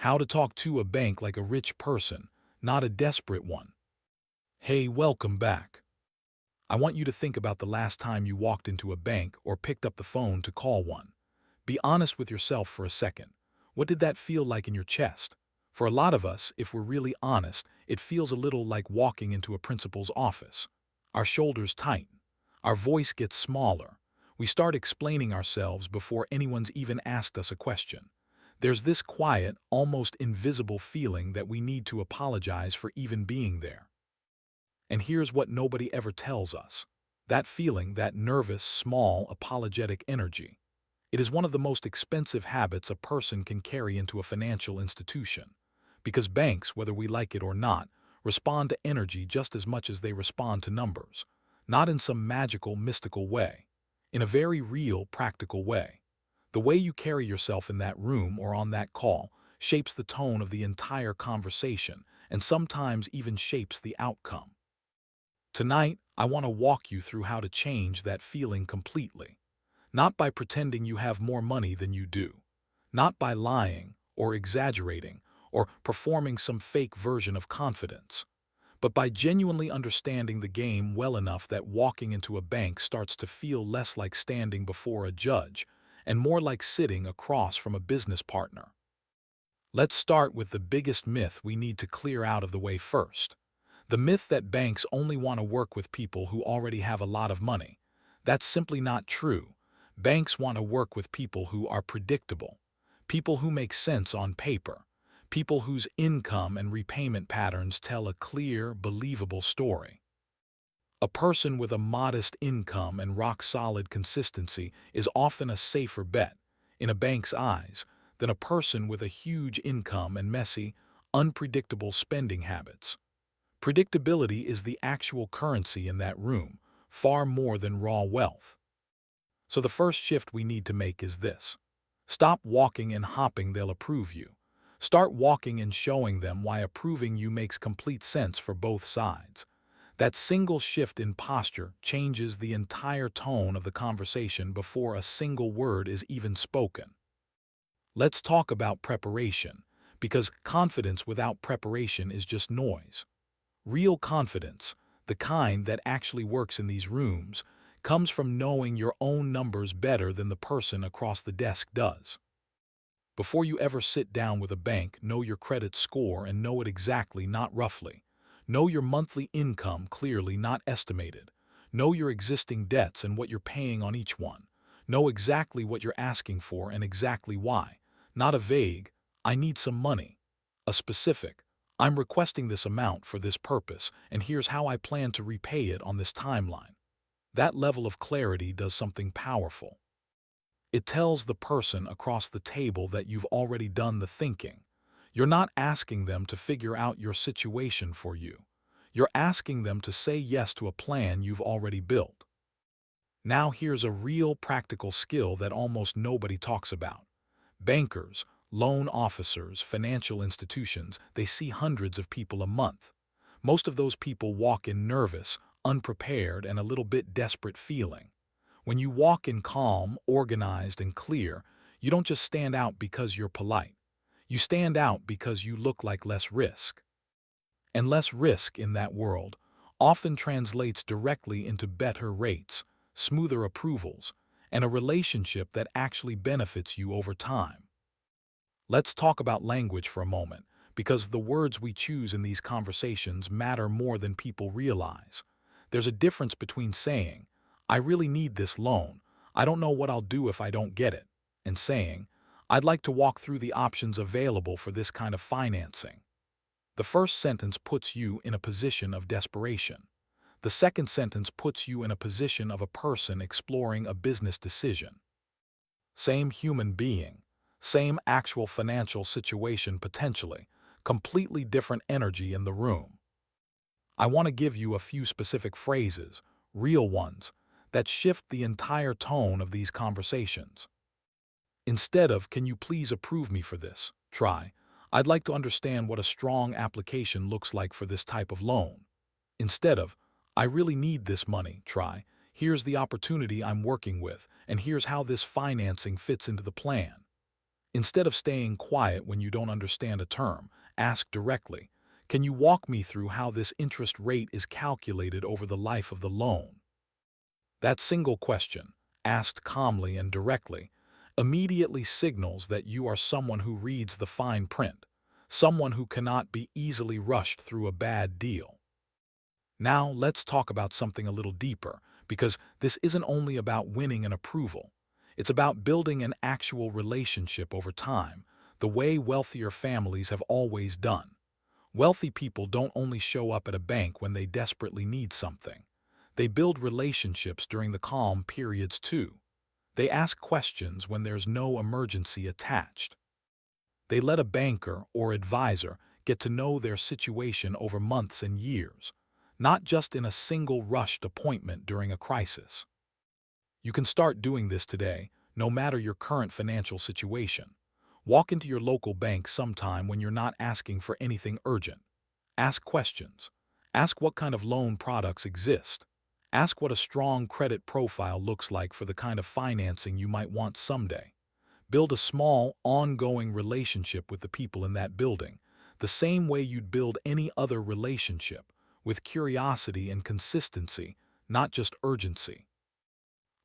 How to talk to a bank like a rich person, not a desperate one. Hey, welcome back. I want you to think about the last time you walked into a bank or picked up the phone to call one. Be honest with yourself for a second. What did that feel like in your chest? For a lot of us, if we're really honest, it feels a little like walking into a principal's office. Our shoulders tighten. Our voice gets smaller. We start explaining ourselves before anyone's even asked us a question. There's this quiet, almost invisible feeling that we need to apologize for even being there. And here's what nobody ever tells us. That feeling, that nervous, small, apologetic energy. It is one of the most expensive habits a person can carry into a financial institution. Because banks, whether we like it or not, respond to energy just as much as they respond to numbers. Not in some magical, mystical way. In a very real, practical way. The way you carry yourself in that room or on that call shapes the tone of the entire conversation and sometimes even shapes the outcome. Tonight, I want to walk you through how to change that feeling completely. Not by pretending you have more money than you do. Not by lying or exaggerating or performing some fake version of confidence. But by genuinely understanding the game well enough that walking into a bank starts to feel less like standing before a judge and more like sitting across from a business partner. Let's start with the biggest myth we need to clear out of the way first. The myth that banks only want to work with people who already have a lot of money. That's simply not true. Banks want to work with people who are predictable, people who make sense on paper, people whose income and repayment patterns tell a clear, believable story. A person with a modest income and rock-solid consistency is often a safer bet, in a bank's eyes, than a person with a huge income and messy, unpredictable spending habits. Predictability is the actual currency in that room, far more than raw wealth. So the first shift we need to make is this. Stop walking and hopping they'll approve you. Start walking and showing them why approving you makes complete sense for both sides. That single shift in posture changes the entire tone of the conversation before a single word is even spoken. Let's talk about preparation, because confidence without preparation is just noise. Real confidence, the kind that actually works in these rooms, comes from knowing your own numbers better than the person across the desk does. Before you ever sit down with a bank, know your credit score and know it exactly, not roughly. Know your monthly income clearly, not estimated. Know your existing debts and what you're paying on each one. Know exactly what you're asking for and exactly why. Not a vague, "I need some money." A specific, "I'm requesting this amount for this purpose, and here's how I plan to repay it on this timeline." That level of clarity does something powerful. It tells the person across the table that you've already done the thinking. You're not asking them to figure out your situation for you. You're asking them to say yes to a plan you've already built. Now here's a real practical skill that almost nobody talks about. Bankers, loan officers, financial institutions, they see hundreds of people a month. Most of those people walk in nervous, unprepared, and a little bit desperate feeling. When you walk in calm, organized, and clear, you don't just stand out because you're polite. You stand out because you look like less risk. And less risk in that world often translates directly into better rates, smoother approvals, and a relationship that actually benefits you over time. Let's talk about language for a moment, because the words we choose in these conversations matter more than people realize. There's a difference between saying, "I really need this loan. I don't know what I'll do if I don't get it," and saying, "I'd like to walk through the options available for this kind of financing." The first sentence puts you in a position of desperation. The second sentence puts you in a position of a person exploring a business decision. Same human being, same actual financial situation potentially, completely different energy in the room. I want to give you a few specific phrases, real ones, that shift the entire tone of these conversations. Instead of, "Can you please approve me for this?" try, "I'd like to understand what a strong application looks like for this type of loan." Instead of, "I really need this money," try, "Here's the opportunity I'm working with, and here's how this financing fits into the plan." Instead of staying quiet when you don't understand a term, ask directly, "Can you walk me through how this interest rate is calculated over the life of the loan?" That single question, asked calmly and directly, immediately signals that you are someone who reads the fine print, someone who cannot be easily rushed through a bad deal. Now let's talk about something a little deeper, because this isn't only about winning an approval. It's about building an actual relationship over time, the way wealthier families have always done. Wealthy people don't only show up at a bank when they desperately need something. They build relationships during the calm periods too. They ask questions when there's no emergency attached. They let a banker or advisor get to know their situation over months and years, not just in a single rushed appointment during a crisis. You can start doing this today, no matter your current financial situation. Walk into your local bank sometime when you're not asking for anything urgent. Ask questions. Ask what kind of loan products exist. Ask what a strong credit profile looks like for the kind of financing you might want someday. Build a small, ongoing relationship with the people in that building, the same way you'd build any other relationship, with curiosity and consistency, not just urgency.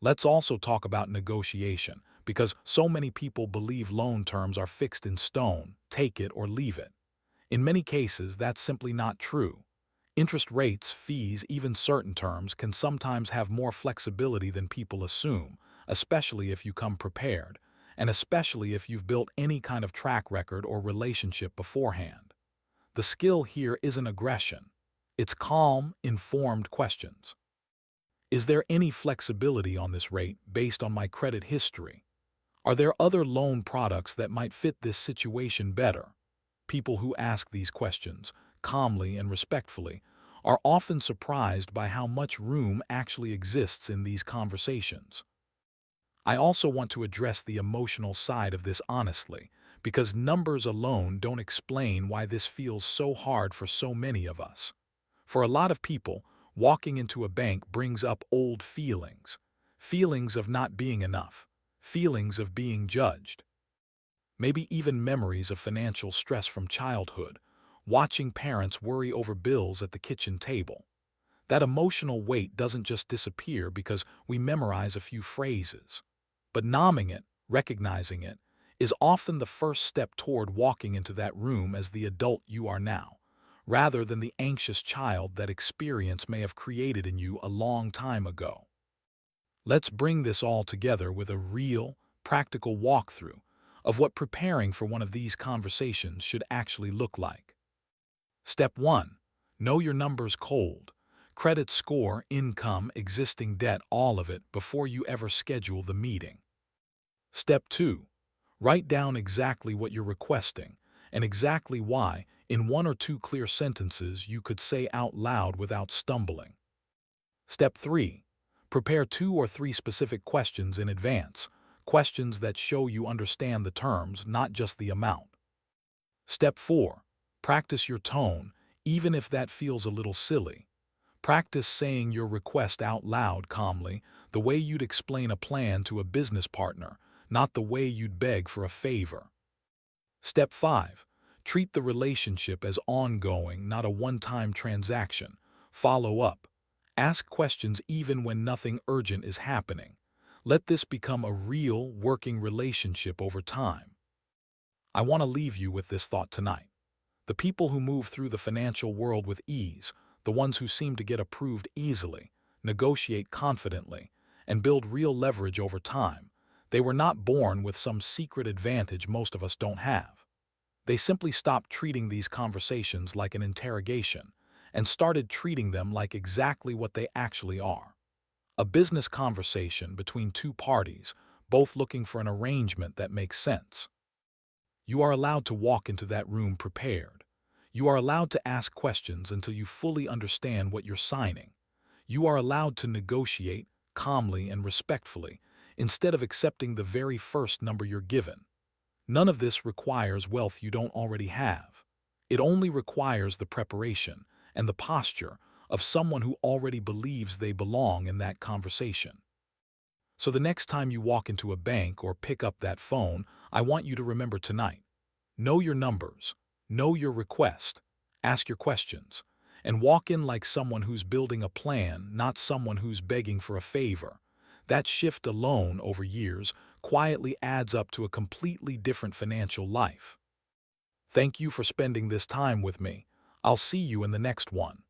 Let's also talk about negotiation, because so many people believe loan terms are fixed in stone, take it or leave it. In many cases, that's simply not true. Interest rates, fees, even certain terms can sometimes have more flexibility than people assume, especially if you come prepared, and especially if you've built any kind of track record or relationship beforehand. The skill here isn't aggression. It's calm, informed questions. Is there any flexibility on this rate based on my credit history? Are there other loan products that might fit this situation better? People who ask these questions, calmly and respectfully, are often surprised by how much room actually exists in these conversations. I also want to address the emotional side of this honestly, because numbers alone don't explain why this feels so hard for so many of us. For a lot of people, walking into a bank brings up old feelings, feelings of not being enough, feelings of being judged, maybe even memories of financial stress from childhood, watching parents worry over bills at the kitchen table. That emotional weight doesn't just disappear because we memorize a few phrases. But numbing it, recognizing it, is often the first step toward walking into that room as the adult you are now, rather than the anxious child that experience may have created in you a long time ago. Let's bring this all together with a real, practical walkthrough of what preparing for one of these conversations should actually look like. Step 1. Know your numbers cold. Credit score, income, existing debt, all of it before you ever schedule the meeting. Step 2. Write down exactly what you're requesting and exactly why in one or two clear sentences you could say out loud without stumbling. Step 3. Prepare 2 or 3 specific questions in advance, questions that show you understand the terms, not just the amount. Step 4. Practice your tone, even if that feels a little silly. Practice saying your request out loud calmly, the way you'd explain a plan to a business partner, not the way you'd beg for a favor. Step 5. Treat the relationship as ongoing, not a one-time transaction. Follow up. Ask questions even when nothing urgent is happening. Let this become a real, working relationship over time. I want to leave you with this thought tonight. The people who move through the financial world with ease, the ones who seem to get approved easily, negotiate confidently, and build real leverage over time, they were not born with some secret advantage most of us don't have. They simply stopped treating these conversations like an interrogation and started treating them like exactly what they actually are. A business conversation between two parties, both looking for an arrangement that makes sense. You are allowed to walk into that room prepared. You are allowed to ask questions until you fully understand what you're signing. You are allowed to negotiate calmly and respectfully instead of accepting the very first number you're given. None of this requires wealth you don't already have. It only requires the preparation and the posture of someone who already believes they belong in that conversation. So the next time you walk into a bank or pick up that phone, I want you to remember tonight. Know your numbers, know your request, ask your questions, and walk in like someone who's building a plan, not someone who's begging for a favor. That shift alone over years quietly adds up to a completely different financial life. Thank you for spending this time with me. I'll see you in the next one.